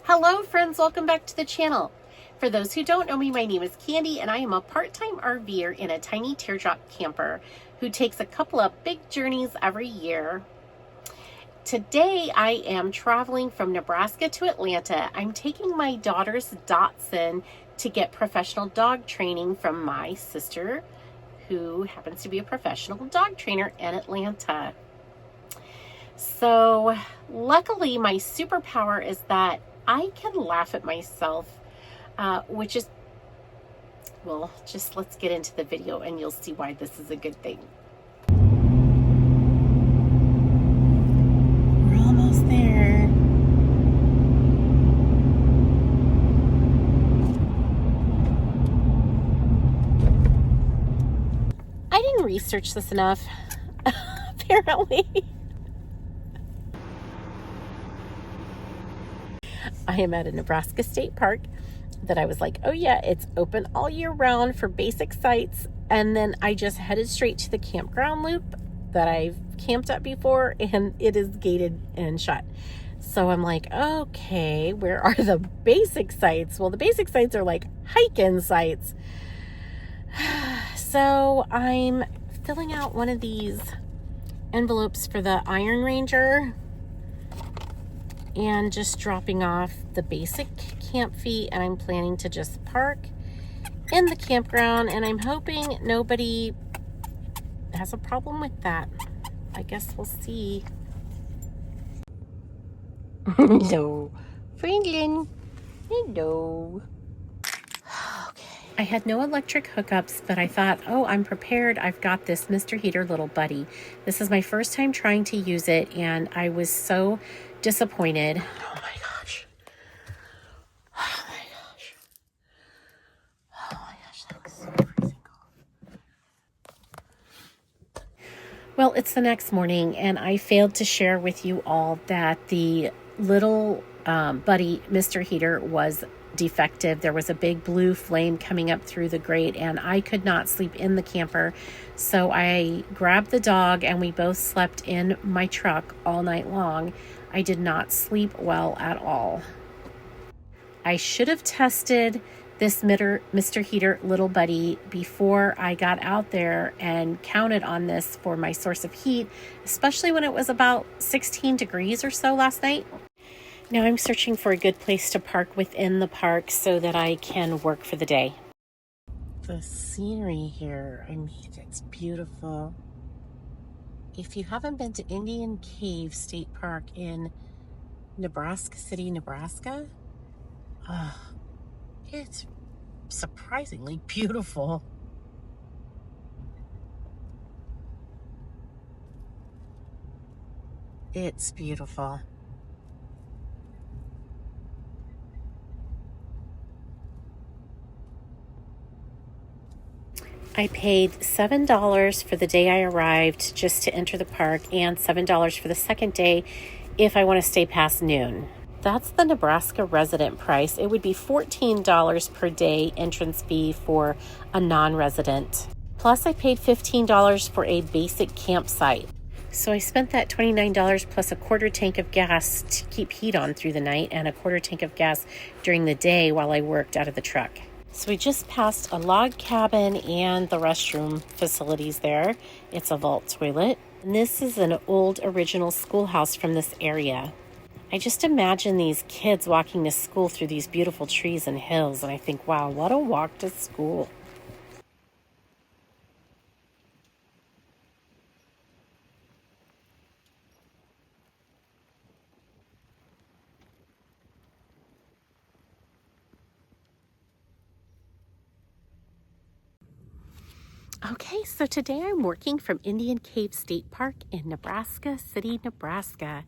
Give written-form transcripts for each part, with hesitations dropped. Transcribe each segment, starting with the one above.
Hello friends, welcome back to the channel. For those who don't know me, my name is Candy and I am a part-time RVer in a tiny teardrop camper who takes a couple of big journeys every year. Today I am traveling from Nebraska to Atlanta. I'm taking my daughter's Dachshund to get professional dog training from my sister, who happens to be a professional dog trainer in Atlanta. So luckily my superpower is that I can laugh at myself, which is, well, just let's get into the video and you'll see why this is a good thing. We're almost there. I didn't research this enough, apparently. I am at a Nebraska state park that I was like, oh yeah, it's open all year round for basic sites. And then I just headed straight to the campground loop that I've camped at before, and it is gated and shut. So I'm like, okay, where are the basic sites? Well, the basic sites are like hike-in sites. So I'm filling out one of these envelopes for the Iron Ranger and just dropping off the basic camp fee, and I'm planning to just park in the campground, and I'm hoping nobody has a problem with that. I guess we'll see. Hello, Franklin. Hello. Okay. I had no electric hookups, but I thought, oh, I'm prepared. I've got this Mr. Heater little buddy. This is my first time trying to use it, and I was so disappointed. Oh my gosh. Oh my gosh. Oh my gosh, that was so freezing cold. Well, it's the next morning, and I failed to share with you all that the little buddy, Mr. Heater, was defective. There was a big blue flame coming up through the grate, and I could not sleep in the camper. So I grabbed the dog, and we both slept in my truck all night long. I did not sleep well at all. I should have tested this Mr. Heater little buddy before I got out there and counted on this for my source of heat, especially when it was about 16 degrees or so last night. Now I'm searching for a good place to park within the park so that I can work for the day. The scenery here, I mean, it's beautiful. If you haven't been to Indian Cave State Park in Nebraska City, Nebraska, it's surprisingly beautiful. It's beautiful. I paid $7 for the day I arrived just to enter the park, and $7 for the second day if I want to stay past noon. That's the Nebraska resident price. It would be $14 per day entrance fee for a non-resident. Plus I paid $15 for a basic campsite. So I spent that $29 plus a quarter tank of gas to keep heat on through the night, and a quarter tank of gas during the day while I worked out of the truck. So we just passed a log cabin and the restroom facilities there. It's a vault toilet. And this is an old original schoolhouse from this area. I just imagine these kids walking to school through these beautiful trees and hills, and I think, wow, what a walk to school. Okay, so today I'm working from Indian Cave State Park in Nebraska City, Nebraska.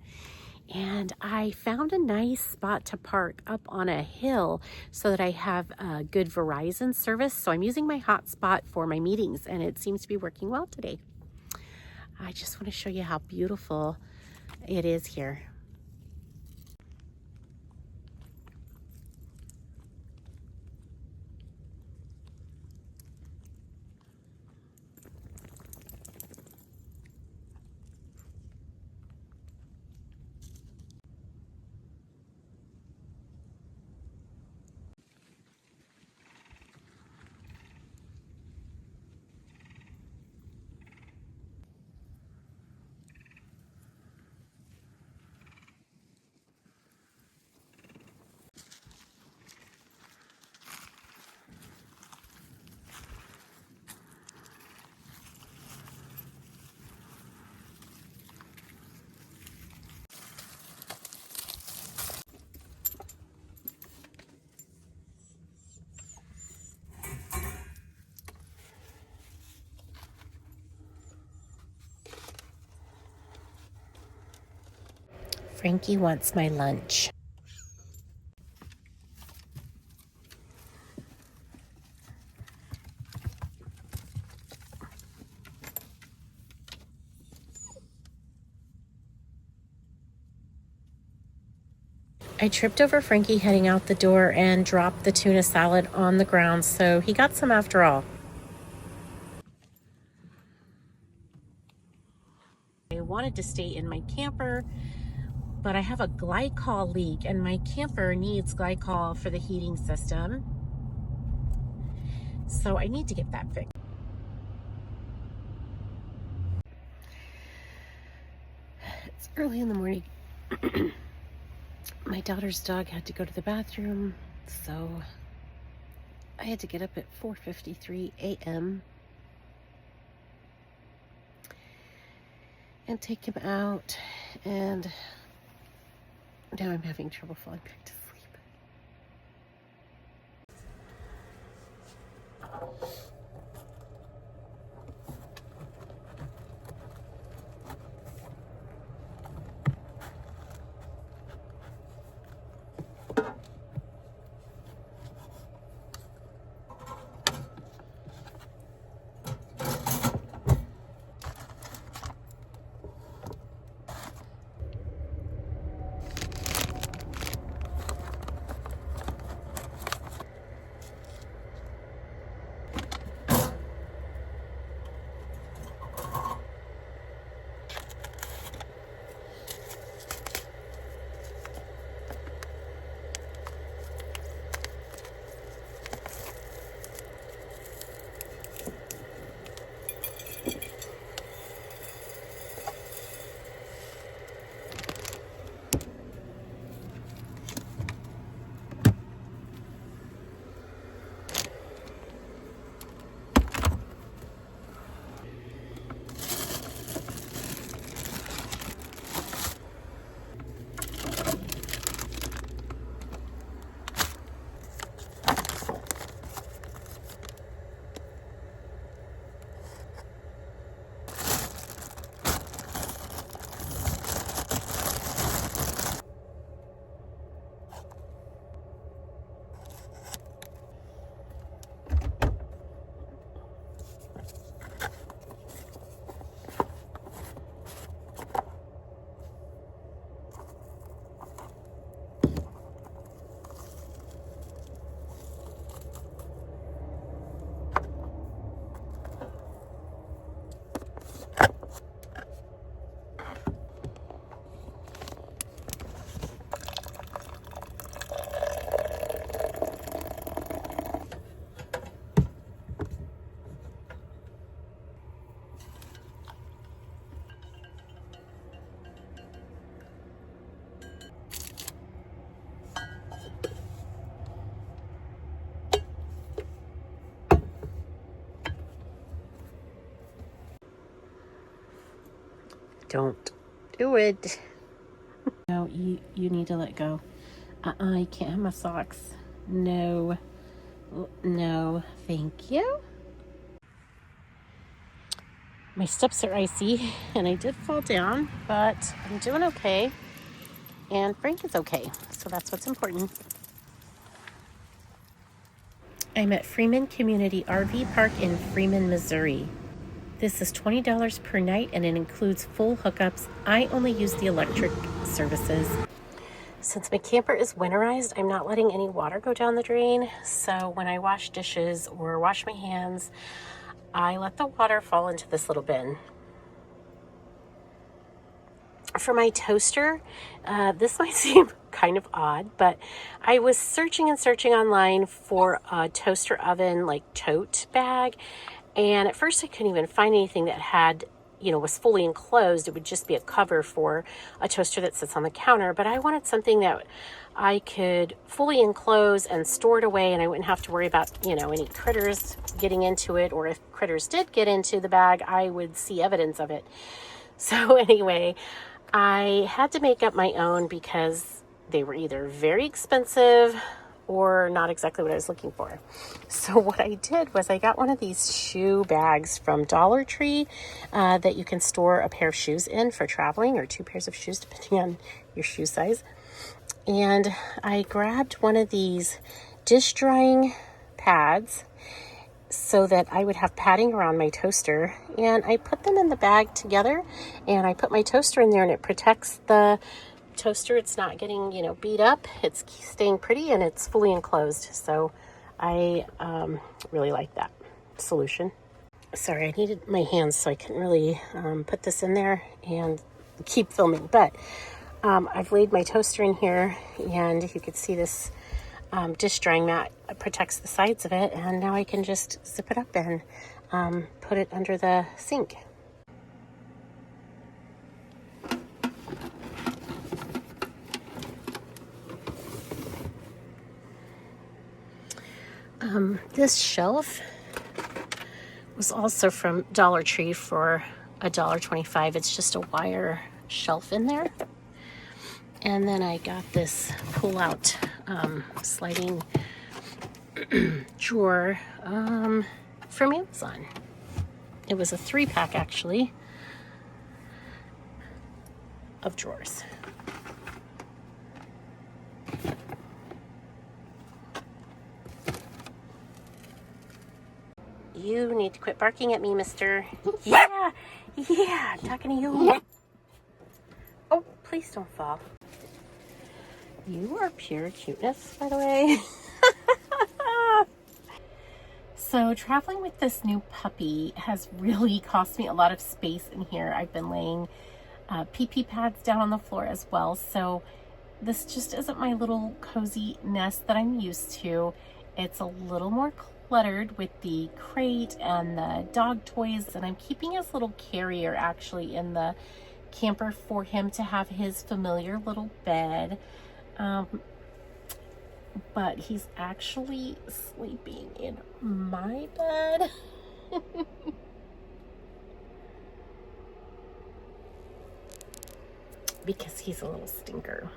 And I found a nice spot to park up on a hill so that I have a good Verizon service. So I'm using my hotspot for my meetings, and it seems to be working well today. I just want to show you how beautiful it is here. Frankie wants my lunch. I tripped over Frankie heading out the door and dropped the tuna salad on the ground, so he got some after all. I wanted to stay in my camper, but I have a glycol leak, and my camper needs glycol for the heating system. So I need to get that fixed. It's early in the morning. My daughter's dog had to go to the bathroom, so I had to get up at 4:53 a.m. and take him out, and now I'm having trouble falling back to sleep. Don't do it. No, you need to let go. I can't have my socks. No, thank you. My steps are icy, and I did fall down, but I'm doing okay. And Frank is okay, so that's what's important. I'm at Freeman Community RV Park in Freeman, Missouri. This is $20 per night, and it includes full hookups. I only use the electric services. Since my camper is winterized, I'm not letting any water go down the drain. So when I wash dishes or wash my hands, I let the water fall into this little bin. For my toaster, this might seem kind of odd, but I was searching online for a toaster oven, like tote bag. And at first I couldn't even find anything that had, was fully enclosed. It would just be a cover for a toaster that sits on the counter. But I wanted something that I could fully enclose and store it away, and I wouldn't have to worry about, any critters getting into it, or if critters did get into the bag, I would see evidence of it. So anyway, I had to make up my own because they were either very expensive or not exactly what I was looking for. So what I did was I got one of these shoe bags from Dollar Tree that you can store a pair of shoes in for traveling, or two pairs of shoes depending on your shoe size. And I grabbed one of these dish drying pads so that I would have padding around my toaster, and I put them in the bag together, and I put my toaster in there, and it protects the toaster. It's not getting, beat up. It's staying pretty, and it's fully enclosed. So I really like that solution. Sorry, I needed my hands, so I couldn't really put this in there and keep filming, but I've laid my toaster in here, and you can see this dish drying mat protects the sides of it, and now I can just zip it up and put it under the sink. This shelf was also from Dollar Tree for $1.25. It's just a wire shelf in there. And then I got this pull-out sliding drawer from Amazon. It was a 3-pack, actually, of drawers. You need to quit barking at me, mister. Yeah, I'm talking to you. Oh, please don't fall. You are pure cuteness, by the way. So traveling with this new puppy has really cost me a lot of space in here. I've been laying pee-pee pads down on the floor as well. So this just isn't my little cozy nest that I'm used to. It's a little more cluttered with the crate and the dog toys, and I'm keeping his little carrier actually in the camper for him to have his familiar little bed. But he's actually sleeping in my bed. Because he's a little stinker.